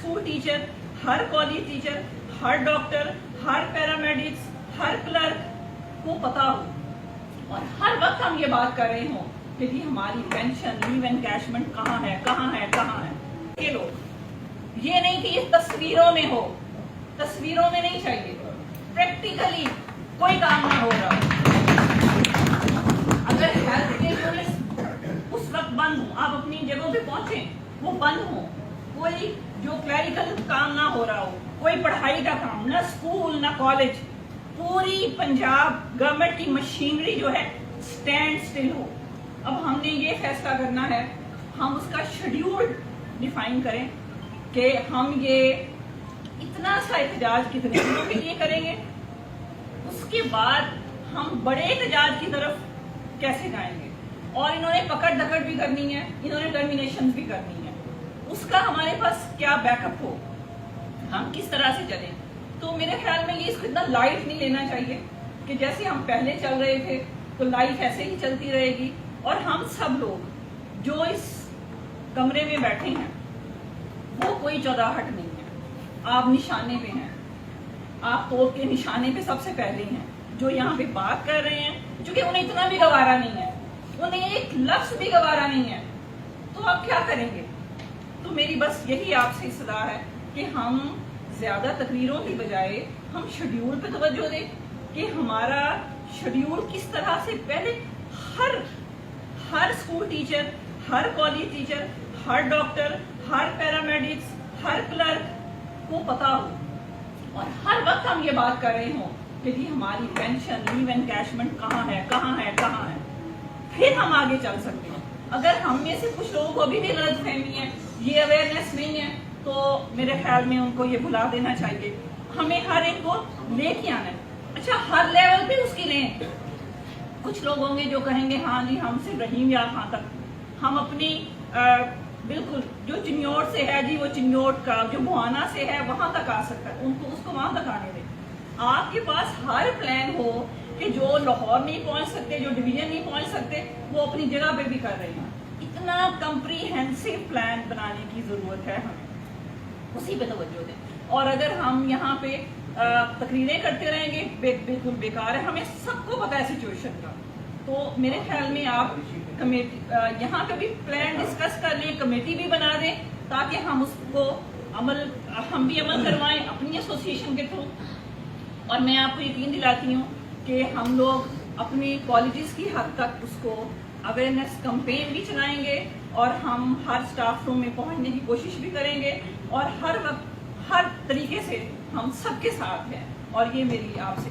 School teacher, ہر college teacher, ہر doctor, ہر paramedics, ہر clerk کو پتا ہو اور ہر وقت ہم یہ بات کر رہے ہوں کہ جی ہماری پینشن, لیو انکیشمنٹ کہاں ہے, کہاں ہے, کہاں ہے. یہ لوگ یہ نہیں کہ یہ تصویروں میں ہو, تصویروں میں نہیں چاہیے, پریکٹیکلی کوئی کام نہ ہو رہا. اگر ہیلتھ کے یونٹس اس وقت بند ہوں, آپ اپنی جگہوں پہ پہنچیں, وہ بند ہوں, کوئی جو کلیریکل کام نہ ہو رہا ہو, کوئی پڑھائی کا کام, نہ اسکول نہ کالج, پوری پنجاب گورنمنٹ کی مشینری جو ہے اسٹینڈ اسٹل ہو. اب ہم نے یہ فیصلہ کرنا ہے, ہم اس کا شیڈیول ڈیفائن کریں کہ ہم یہ اتنا سا احتجاج کتنے دنوں کے لیے کریں گے, اس کے بعد ہم بڑے احتجاج کی طرف کیسے جائیں گے. اور انہوں نے پکڑ دکڑ بھی کرنی ہے, انہوں نے ٹرمینیشن بھی کرنی ہے, اس کا ہمارے پاس کیا بیک اپ ہو, ہم کس طرح سے چلیں. تو میرے خیال میں یہ اس کو اتنا لائٹ نہیں لینا چاہیے کہ جیسے ہم پہلے چل رہے تھے تو لائف ایسے ہی چلتی رہے گی. اور ہم سب لوگ جو اس کمرے میں بیٹھے ہیں وہ کوئی چوداہٹ نہیں ہے, آپ نشانے پہ ہیں, آپ توپ کے نشانے پہ سب سے پہلے ہیں. جو یہاں پہ بات کر رہے ہیں چونکہ انہیں اتنا بھی گوارا نہیں ہے, انہیں ایک لفظ بھی گوارا نہیں ہے, تو آپ کیا کریں گے. تو میری بس یہی آپ سے صلاح ہے کہ ہم زیادہ تقریروں کی بجائے ہم شیڈیول پہ توجہ دیں کہ ہمارا شیڈیول کس طرح سے پہلے ہر اسکول ٹیچر, ہر کالج ٹیچر, ہر ڈاکٹر, ہر پیرامیڈکس, ہر کلرک کو پتا ہو اور ہر وقت ہم یہ بات کر رہے ہوں کہ جی ہماری پینشن, لیو انکیشمنٹ کہاں ہے, کہاں ہے, کہاں ہے. پھر ہم آگے چل سکتے ہیں. اگر ہم میں سے کچھ لوگوں کو ابھی بھی غلط فہمی ہے, یہ اویئرنیس نہیں ہے, تو میرے خیال میں ان کو یہ بھلا دینا چاہیے. ہمیں ہر ایک کو لے کے آنا ہے. اچھا, ہر لیول پہ اس کی لیں. کچھ لوگ ہوں گے جو کہیں گے ہاں جی ہم صرف رحیم یار خان تک, ہم اپنی بالکل جو چنیوٹ سے ہے جی وہ چنیوٹ کا, جو بوانا سے ہے وہاں تک آ سکتا ہے, ان کو اس کو وہاں تک آنے دیں. آپ کے پاس ہر پلان ہو کہ جو لاہور نہیں پہنچ سکتے, جو ڈویژن نہیں پہنچ سکتے, وہ اپنی جگہ پہ بھی کر رہے ہیں. اتنا کمپریہنسو پلان بنانے کی ضرورت ہے ہمیں, اسی پہ توجہ دیں. اور اگر ہم یہاں پہ تقریریں کرتے رہیں گے بالکل بیکار ہے. ہمیں سب کو پتا ہے سچویشن کا. تو میرے خیال میں آپ کمیٹی یہاں پہ بھی پلان ڈسکس کر لیں, کمیٹی بھی بنا دیں تاکہ ہم اس کو ہم بھی عمل کروائیں اپنی ایسوسیشن کے تھرو. اور میں آپ کو یقین دلاتی ہوں کہ ہم لوگ اپنی کالجز کی حد تک اس کو اویئرنیس کمپین بھی چلائیں گے اور ہم ہر اسٹاف روم میں پہنچنے کی کوشش بھی کریں گے, اور ہر وقت ہر طریقے سے ہم سب کے ساتھ ہیں. اور یہ میری آپ سے